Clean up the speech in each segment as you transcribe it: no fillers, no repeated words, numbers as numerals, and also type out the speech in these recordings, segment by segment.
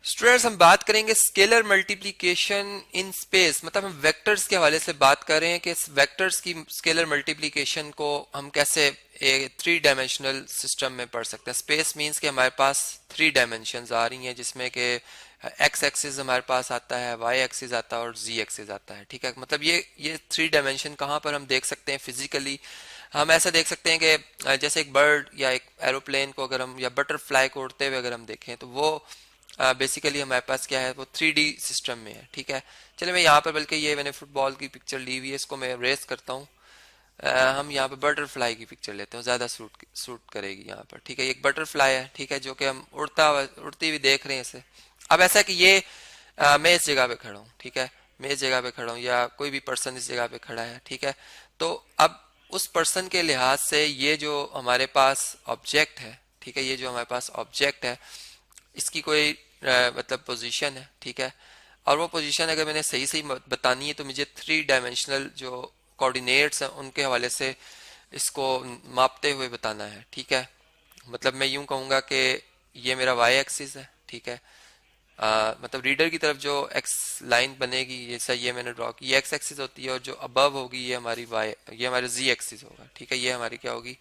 Students हम बात करेंगे स्केलर मल्टीप्लिकेशन इन स्पेस, मतलब हम वेक्टर्स के हवाले से बात कर रहे हैं कि वेक्टर्स की स्केलर मल्टीप्लिकेशन को हम कैसे एक थ्री डायमेंशनल सिस्टम में पढ़ सकते हैं। स्पेस मींस कि हमारे पास थ्री डायमेंशंस आ रही हैं जिसमें कि एक्स एक्सिस हमारे पास आता है, वाई एक्सिस आता है और जी एक्सिस आता है। ठीक है, मतलब ये थ्री डायमेंशन कहाँ पर हम देख सकते हैं फिजिकली। हम ऐसा देख सकते हैं कि जैसे एक बर्ड या एक एरोप्लेन को अगर हम या बटरफ्लाई को उड़ते हुए अगर हम देखें तो वो बेसिकली हमारे पास क्या है, वो 3D सिस्टम में है। ठीक है, चलिए मैं यहाँ पर, बल्कि ये मैंने फुटबॉल की पिक्चर ली हुई है, इसको मैं रेस करता हूँ। हम यहाँ पे बटरफ्लाई की पिक्चर लेते हैं, ज़्यादा सूट सूट करेगी यहाँ पर। ठीक है, एक बटरफ्लाई है, ठीक है, जो कि हम उड़ती हुई देख रहे हैं इसे। अब ऐसा कि ये मैं इस जगह पे खड़ा हूँ, ठीक है, मैं इस जगह पे खड़ा हूँ या कोई भी पर्सन इस जगह पे खड़ा है। ठीक है, तो अब उस पर्सन के लिहाज से ये जो हमारे पास ऑब्जेक्ट है, ठीक है, ये जो हमारे पास ऑब्जेक्ट है इसकी कोई मतलब पोजीशन है। ठीक है, और वो पोजीशन अगर मैंने सही सही बतानी है तो मुझे थ्री डायमेंशनल जो कोऑर्डिनेट्स हैं उनके हवाले से इसको मापते हुए बताना है। ठीक है, मतलब मैं यूं कहूँगा कि ये मेरा वाई एक्सिस है। ठीक है, मतलब रीडर की तरफ जो एक्स लाइन बनेगी, जैसा ये मैंने ड्रॉ की, ये एक्स एक्सिस होती है, और जो अबव होगी ये हमारी वाई, ये हमारी जी एक्सिस होगा। ठीक है, ये हमारी क्या होगी,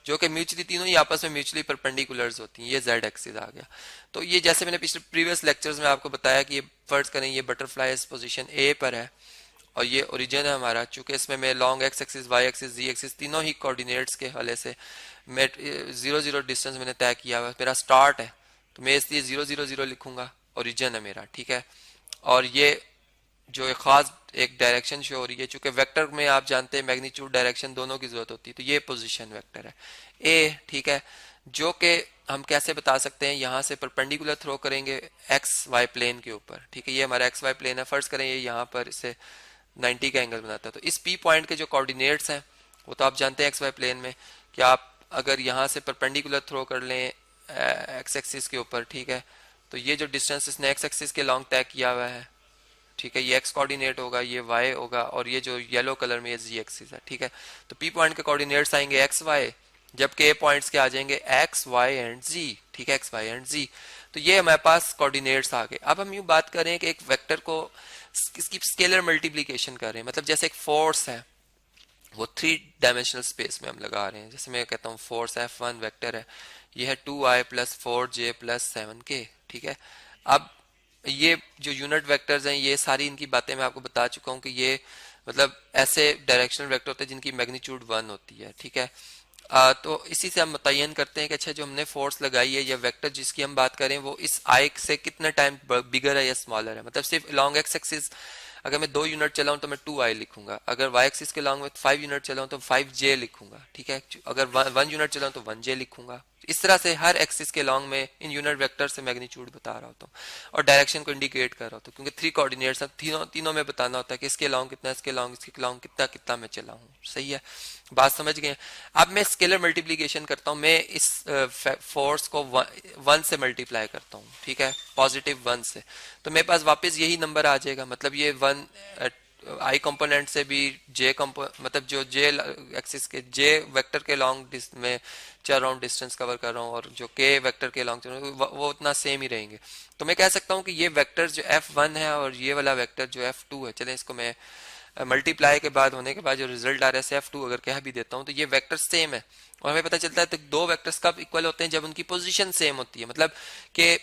जो कि म्यूचुअली तीनों ही आपस में म्यूचुअली परपेंडिकुलर्स होती हैं। ये जेड एक्सिस आ गया। तो ये जैसे मैंने पिछले प्रीवियस लेक्चर्स में आपको बताया कि ये फर्ज करें ये बटरफ्लाई इस पोजीशन ए पर है और ये ओरिजिन है हमारा। चूंकि इसमें मैं long X axis, Y axis, Z axis तीनों ही कोऑर्डिनेट्स के हवाले से मैं जीरो जीरो डिस्टेंस मैंने तय किया हुआ, मेरा स्टार्ट है, तो मैं इसलिए जीरो जीरो जीरो लिखूंगा, ओरिजिन है मेरा। ठीक है, और ये जो एक खास एक डायरेक्शन शो हो रही है, चूंकि वेक्टर में आप जानते हैं मैग्नीट्यूड डायरेक्शन दोनों की जरूरत होती है, तो ये पोजीशन वेक्टर है ए। ठीक है, जो कि हम कैसे बता सकते हैं, यहाँ से परपेंडिकुलर थ्रो करेंगे एक्स वाई प्लेन के ऊपर। ठीक है, ये हमारा एक्स वाई प्लेन है, फर्ज करें ये यहाँ पर इसे 90 का एंगल बनाता है। तो इस पी पॉइंट के जो कोऑर्डिनेट्स हैं वो तो आप जानते हैं एक्स वाई प्लेन में कि आप अगर यहाँ से परपेंडिकुलर थ्रो कर लें एक्स एक्सिस के ऊपर, ठीक है, तो ये जो डिस्टेंस इसने एक्स एक्सिस के लॉन्ग तय किया हुआ है, ठीक है, ये एक्स कोऑर्डिनेट होगा, ये वाई होगा, और ये जो येलो कलर में ये जी एक्सिस है। ठीक है, तो पी पॉइंट के कोऑर्डिनेट्स आएंगे एक्स वाई, जबकि ए पॉइंट्स के आ जाएंगे एक्स वाई एंड जी। ठीक है, एक्स वाई एंड जी, तो ये हमारे पास कोऑर्डिनेट्स आ गए। अब हम यूं बात करें कि एक वेक्टर को इसकी स्केलर मल्टीप्लीकेशन कर रहे हैं, मतलब जैसे एक फोर्स है वो थ्री डायमेंशनल स्पेस में हम लगा रहे हैं। जैसे मैं कहता हूँ फोर्स F1 वेक्टर है, ये है 2i plus 4j plus 7k। ठीक है, अब ये जो यूनिट वेक्टर्स हैं ये सारी इनकी बातें मैं आपको बता चुका हूँ कि ये मतलब ऐसे डायरेक्शनल वेक्टर होते हैं जिनकी मैग्नीट्यूड 1 होती है। ठीक है, तो इसी से हम मुतय्यन करते हैं कि अच्छा जो हमने फोर्स लगाई है या वेक्टर जिसकी हम बात करें वो इस आई से कितना टाइम बिगर है या स्मॉलर है। मतलब सिर्फ लॉन्ग एक्स एक्सिस अगर मैं 2 यूनिट चलाऊं तो मैं 2i लिखूंगा, अगर वाई एक्सिस के लॉन्ग में 5 यूनिट चलाऊं तो 5j लिखूंगा। ठीक है, अगर 1 यूनिट चलाऊं तो 1j लिखूंगा। इस तरह से हर एक्सिस के लॉन्ग में इन यूनिट वेक्टर से मैग्नीट्यूड बता रहा होता हूँ और डायरेक्शन को इंडिकेट कर रहा होता हूँ, क्योंकि थ्री कोऑर्डिनेट्स तीनों में बताना होता है कि इसके लॉन्ग कितना, इसके लॉन्ग कितना कितना मैं चला हूँ। सही है, बात समझ गए। अब मैं स्केलर मल्टीप्लीकेशन करता हूँ, मैं इस फोर्स को 1 से मल्टीप्लाई करता हूँ। ठीक है, पॉजिटिव 1 से, तो मेरे पास वापस यही नंबर आ जाएगा। मतलब ये 1 आई कंपोनेंट से भी जे मतलब जो जे एक्सिस के जे वेक्टर के लॉन्ग में चल रहा हूँ, डिस्टेंस कवर कर रहा हूँ, और जो के वेक्टर के लॉन्ग चल रहा हूँ वो उतना सेम ही रहेंगे। तो मैं कह सकता हूँ कि ये वेक्टर जो F1 है और ये वाला वेक्टर जो F2 है, चले इसको मैं मल्टीप्लाई के बाद होने के बाद जो रिजल्ट आ रहा है F2 अगर कह भी देता हूँ तो ये वेक्टर सेम है। और हमें पता चलता है तो दो वेक्टर्स कब इक्वल होते हैं, जब उनकी पोजीशन सेम होती है। मतलब कि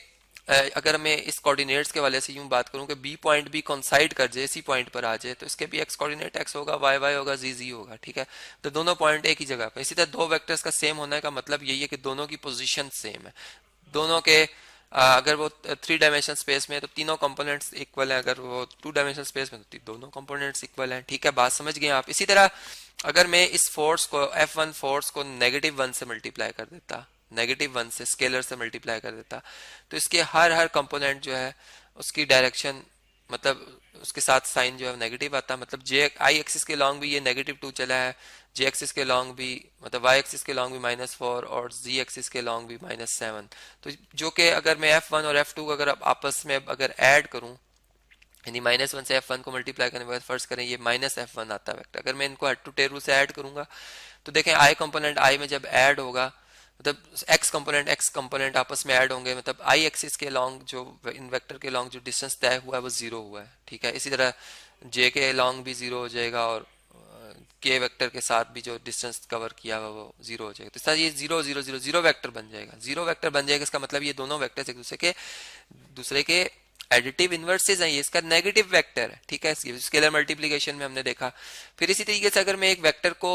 अगर मैं इस कोऑर्डिनेट्स के वाले से यूं बात करूं कि बी पॉइंट भी कोइंसाइड कर जाए, इसी पॉइंट पर आ जाए, तो इसके भी एक्स कोऑर्डिनेट एक्स होगा, वाई वाई होगा, जी जी होगा। ठीक है, तो दोनों पॉइंट एक ही जगह पर। इसी तरह दो वेक्टर्स का सेम होने का मतलब यही है कि दोनों की पोजीशन सेम है। दोनों के अगर वो थ्री डायमेंशनल स्पेस में है तो तीनों कंपोनेंट्स इक्वल हैं, अगर वो टू डायमेंशनल स्पेस में तो दोनों कंपोनेंट्स इक्वल हैं। ठीक है, बात समझ गए आप। इसी तरह अगर मैं इस फोर्स को F1 फोर्स को -1 से मल्टीप्लाई कर देता, -1 से स्केलर से मल्टीप्लाई कर देता, तो इसके हर हर कंपोनेंट जो है उसकी डायरेक्शन मतलब उसके साथ साइन जो है नेगेटिव आता है। मतलब जे आई एक्सिस के लॉन्ग भी ये -2 चला है, जे एक्सिस के लॉन्ग भी, मतलब वाई एक्सिस के लॉन्ग भी -4 और जी एक्सिस के लॉन्ग भी -7। तो जो कि अगर मैं F1 और F2 को अगर आपस में अगर ऐड करूं, यानी -1 से F1 को मल्टीप्लाई करने के बाद फर्स्ट करें ये -F1 आता है वेक्टर, अगर मैं इनको हेड टू टेरू से ऐड करूंगा तो देखें आई कंपोनेंट आई में जब ऐड होगा मतलब एक्स कंपोनेंट आपस में ऐड होंगे, मतलब आई एक्सिस के लॉन्ग जो इन वेक्टर के लॉन्ग जो डिस्टेंस तय हुआ है वो जीरो हुआ है, ठीक है। इसी तरह जे के लॉन्ग भी जीरो हो जाएगा और के वेक्टर के साथ भी जो डिस्टेंस कवर किया हुआ वो जीरो हो जाएगा। तो इस तरह ये zero zero zero zero vector बन जाएगा। जीरो वेक्टर बन जाएगा इसका मतलब ये दोनों वेक्टर्स एक दूसरे के एडिटिव इन्वर्सेस हैं, ये इसका नेगेटिव वेक्टर है, ठीक है। स्केलर मल्टीप्लिकेशन में हमने देखा। फिर इसी तरीके से अगर मैं एक वेक्टर को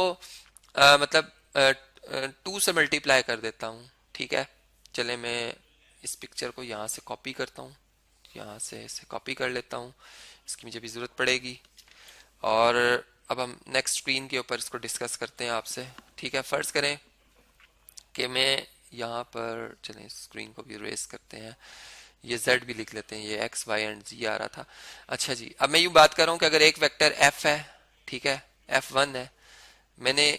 मतलब 2 से मल्टीप्लाई कर देता हूँ, ठीक है। चले मैं इस पिक्चर को यहाँ से कॉपी करता हूँ, यहाँ से इसे कॉपी कर लेता हूँ, इसकी मुझे भी ज़रूरत पड़ेगी। और अब हम नेक्स्ट स्क्रीन के ऊपर इसको डिस्कस करते हैं आपसे, ठीक है। फर्ज करें कि मैं यहाँ पर, चलें स्क्रीन को भी रेस करते हैं, ये z भी लिख लेते हैं, ये x y एंड z आ रहा था। अच्छा जी, अब मैं यूँ बात कर रहा हूँ कि अगर एक वेक्टर f है, ठीक है, f1 है, मैंने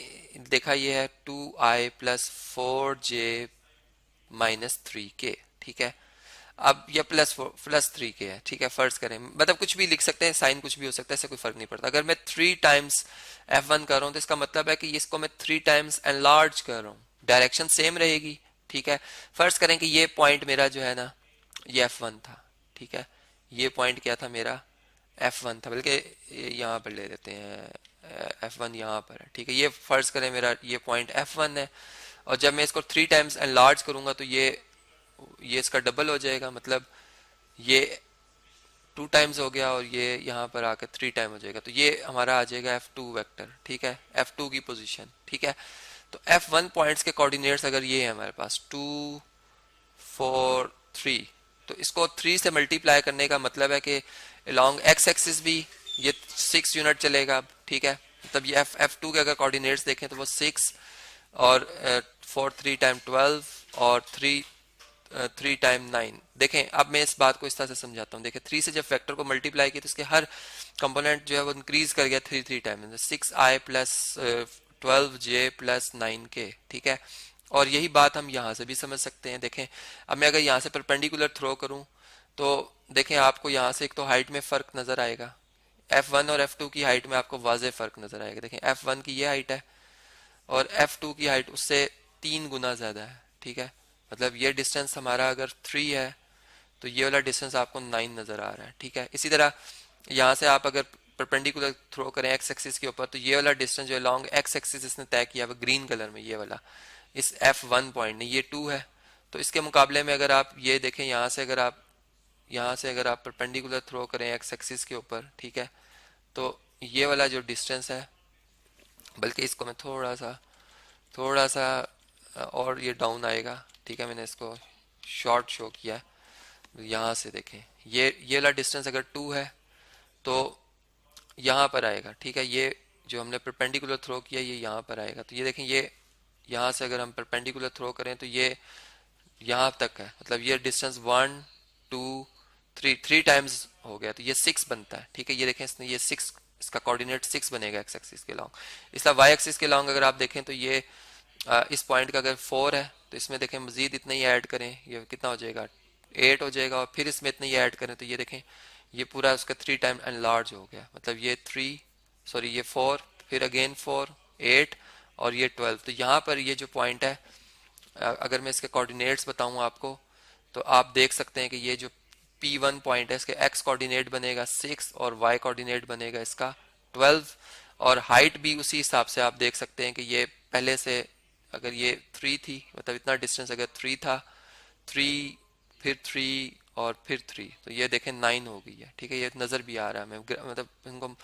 देखा ये है 2i plus 4j minus 3k, ठीक है। अब ये प्लस 3k है, ठीक है। फर्ज करें, मतलब कुछ भी लिख सकते हैं, साइन कुछ भी हो सकता है, इससे कोई फर्क नहीं पड़ता। अगर मैं 3 टाइम्स f1 कर रहा हूँ तो इसका मतलब है कि इसको मैं 3 टाइम्स एनलार्ज कर रहा हूँ, डायरेक्शन सेम रहेगी, ठीक है। फर्ज करें कि ये पॉइंट मेरा जो है ना ये f1 था, ठीक है। ये पॉइंट क्या था मेरा, f1 था, बल्कि यहाँ पर ले लेते हैं f1 यहाँ पर है, ठीक है। ये फर्ज करें मेरा ये पॉइंट f1 है, और जब मैं इसको 3 टाइम्स एनलार्ज करूंगा तो ये इसका डबल हो जाएगा, मतलब ये 2 टाइम्स हो गया और ये यहाँ पर आकर 3 टाइम हो जाएगा, तो ये हमारा आ जाएगा f2 वेक्टर, ठीक है, f2 की पोजीशन, ठीक है। तो f1 पॉइंट्स के कोऑर्डिनेट्स अगर ये है हमारे पास 2 4 3, तो इसको 3 से मल्टीप्लाई करने का मतलब है कि अलॉन्ग एक्स एक्सिस भी ये 6 यूनिट चलेगा, ठीक है। मतलब ये f2 के अगर कोऑर्डिनेट्स देखें तो वो 6 और 4 3 टाइम 12 और 3 टाइम 9। देखें अब मैं इस बात को इस तरह से समझाता हूँ। देखें 3 से जब फैक्टर को मल्टीप्लाई किया तो इसके हर कंपोनेंट जो है वो इंक्रीज कर गया 3 time, 6i plus 12j plus 9k, ठीक है। और यही बात हम यहाँ से भी समझ सकते हैं। देखें अब मैं अगर यहाँ से परपेंडिकुलर थ्रो करूँ तो देखें आपको यहाँ से एक तो हाइट में फ़र्क नज़र आएगा, f1 और f2 की हाइट में आपको वाज़े फ़र्क नज़र आएगा। देखें f1 की ये हाइट है और f2 की हाइट उससे 3 गुना ज़्यादा है, ठीक है। मतलब ये डिस्टेंस हमारा अगर 3 है तो ये वाला डिस्टेंस आपको 9 नज़र आ रहा है, ठीक है। इसी तरह यहाँ से आप अगर परपेंडिकुलर थ्रो करें एक्स एक्सिस के ऊपर तो ये वाला डिस्टेंस जो लॉन्ग एक्स एक्सिस इसने तय किया हुआ ग्रीन कलर में, ये वाला इस f1 पॉइंट ने, ये 2 है। तो इसके मुकाबले में अगर आप ये देखें यहाँ से अगर आप परपेंडिकुलर थ्रो करें एक्स एक्सिस के ऊपर, ठीक है, तो ये वाला जो डिस्टेंस है, बल्कि इसको मैं थोड़ा सा और ये डाउन आएगा, ठीक है। मैंने इसको शॉर्ट शो किया है। यहाँ से देखें ये वाला डिस्टेंस अगर 2 है तो यहाँ पर आएगा, ठीक है। ये जो हमने परपेंडिकुलर थ्रो किया ये यहाँ पर आएगा, तो ये देखें ये यहाँ से अगर हम परपेंडिकुलर थ्रो करें तो ये यहाँ तक है, मतलब ये डिस्टेंस 1 2 3 टाइम्स हो गया, तो ये 6 बनता है, ठीक है। ये देखें इसने ये 6, इसका कोऑर्डिनेट 6 बनेगा एक्स एक्सिस के लॉन्ग। इसलिए वाई एक्सिस के लॉन्ग अगर आप देखें तो ये इस पॉइंट का अगर 4 है तो इसमें देखें मजीद इतना ही ऐड करें, ये कितना हो जाएगा 8 हो जाएगा, और फिर इसमें इतना ही ऐड करें तो ये देखें ये पूरा उसका 3 टाइम एनलार्ज हो गया, मतलब ये 3 सॉरी ये 4 फिर अगेन 4 8 और ये 12। तो यहाँ पर ये जो पॉइंट है अगर मैं इसके कोऑर्डिनेट्स बताऊँ आपको तो आप देख सकते हैं कि ये जो P1 पॉइंट है इसके x कोऑर्डिनेट बनेगा 6 और y कोऑर्डिनेट बनेगा इसका 12, और हाइट भी उसी हिसाब से आप देख सकते हैं कि ये पहले से अगर ये 3 थी, मतलब इतना डिस्टेंस अगर 3 था, 3 फिर 3 और फिर 3, तो ये देखें 9 हो गई है, ठीक है। ये नज़र भी आ रहा है, मैं मतलब इनको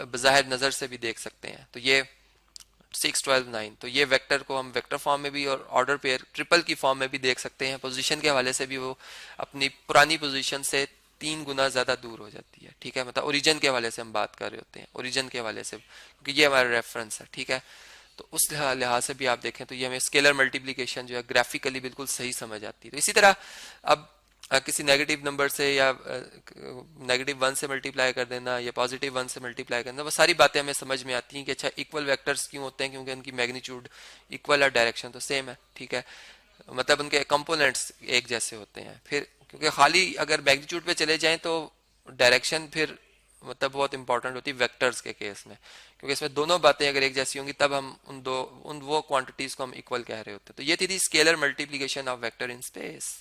बज़ाहिर नज़र से भी देख सकते हैं। तो ये 6 12 9, तो ये वेक्टर को हम वेक्टर फॉर्म में भी और ऑर्डर पेयर ट्रिपल की फॉर्म में भी देख सकते हैं। पोजीशन के हवाले से भी वो अपनी पुरानी पोजीशन से 3 गुना ज़्यादा दूर हो जाती है, ठीक है। मतलब ओरिजिन के हवाले से हम बात कर रहे होते हैं, ओरिजिन के हवाले से, क्योंकि ये हमारा रेफरेंस है, ठीक है। तो उस लिहाज से भी आप देखें तो ये हमें स्केलर मल्टीप्लिकेशन जो है ग्राफिकली बिल्कुल सही समझ आती है। तो इसी तरह अब किसी नेगेटिव नंबर से या -1 से मल्टीप्लाई कर देना या +1 से मल्टीप्लाई करना, वो सारी बातें हमें समझ में आती हैं कि अच्छा इक्वल वेक्टर्स क्यों होते हैं, क्योंकि उनकी मैग्नीट्यूड इक्वल है, डायरेक्शन तो सेम है, ठीक है। मतलब उनके कंपोनेंट्स एक जैसे होते हैं। फिर क्योंकि खाली अगर मैग्नीट्यूड पे चले जाएं तो डायरेक्शन फिर मतलब बहुत इंपॉर्टेंट होती है वेक्टर्स के केस में, क्योंकि इसमें दोनों बातें अगर एक जैसी होंगी तब हम उन वो क्वांटिटीज को हम इक्वल कह रहे होते हैं। तो ये थी scalar multiplication of vector in space.